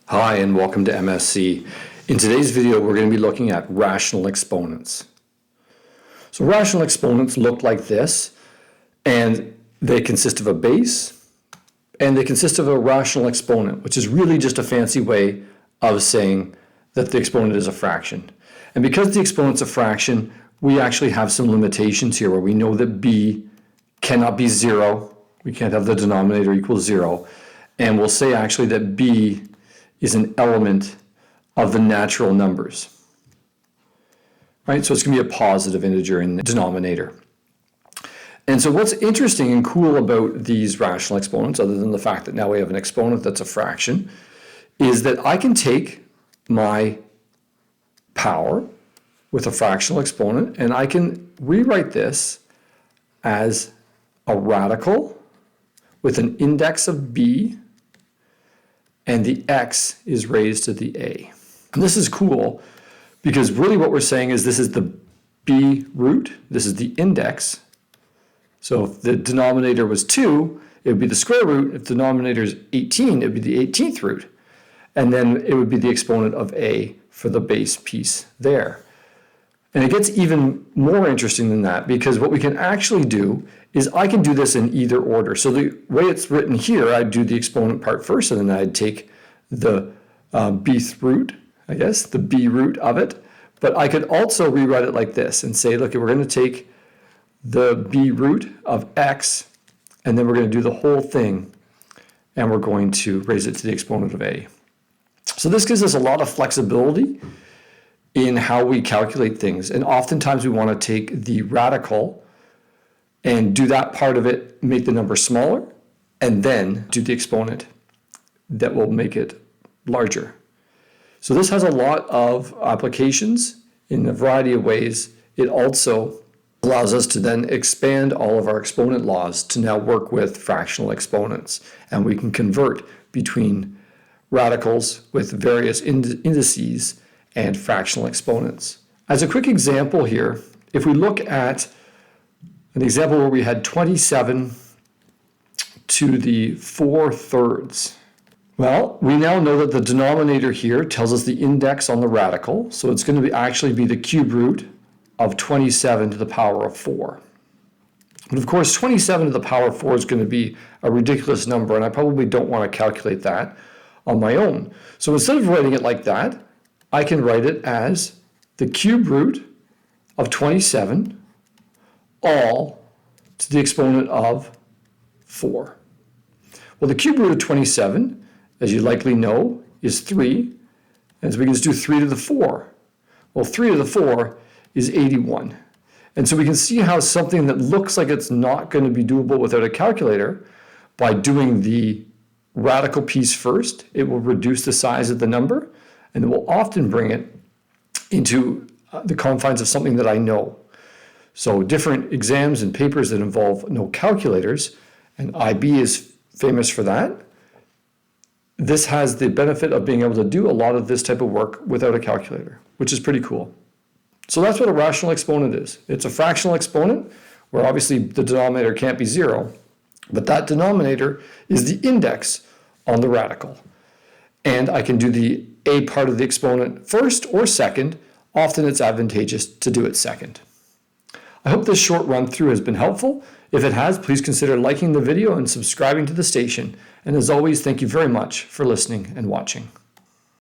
Hi and welcome to MSc. In today's video we're going to be looking at rational exponents. So rational exponents look like this, and they consist of a base and they consist of a rational exponent, which is really just a fancy way of saying that the exponent is a fraction. And because the exponent's a fraction, we actually have some limitations here where we know that b cannot be 0. We can't have the denominator equal 0. And we'll say actually that b is an element of the natural numbers, right? So it's going to be a positive integer in the denominator. And so what's interesting and cool about these rational exponents, other than the fact that now we have an exponent that's a fraction, is that I can take my power with a fractional exponent and I can rewrite this as a radical with an index of b, and the x is raised to the a. And this is cool because really what we're saying is this is the b root, this is the index. So if the denominator was 2, it would be the square root. If the denominator is 18, it would be the 18th root. And then it would be the exponent of a for the base piece there. And it gets even more interesting than that because what we can actually do is I can do this in either order. So the way it's written here, I'd do the exponent part first, and then I'd take the bth root, I guess, the b root of it. But I could also rewrite it like this and say, look, we're going to take the b root of x, and then we're going to do the whole thing, and we're going to raise it to the exponent of a. So this gives us a lot of flexibility in how we calculate things. And oftentimes we want to take the radical and do that part of it, make the number smaller, and then do the exponent that will make it larger. So this has a lot of applications in a variety of ways. It also allows us to then expand all of our exponent laws to now work with fractional exponents. And we can convert between radicals with various indices and fractional exponents. As a quick example here, if we look at an example where we had 27 to the 4/3. Well, we now know that the denominator here tells us the index on the radical, so it's going to actually be the cube root of 27 to the power of 4. But of course, 27 to the power of 4 is going to be a ridiculous number, and I probably don't want to calculate that on my own. So instead of writing it like that, I can write it as the cube root of 27 all to the exponent of 4. Well, the cube root of 27, as you likely know, is 3. And so we can just do 3 to the 4. Well, 3 to the 4 is 81. And so we can see how something that looks like it's not going to be doable without a calculator, by doing the radical piece first, it will reduce the size of the number, and it will often bring it into the confines of something that I know. So different exams and papers that involve no calculators, and IB is famous for that. This has the benefit of being able to do a lot of this type of work without a calculator, which is pretty cool. So that's what a rational exponent is. It's a fractional exponent where obviously the denominator can't be 0, but that denominator is the index on the radical. And I can do the a part of the exponent first or second. Often it's advantageous to do it second. I hope this short run through has been helpful. If it has, please consider liking the video and subscribing to the station. And as always, thank you very much for listening and watching.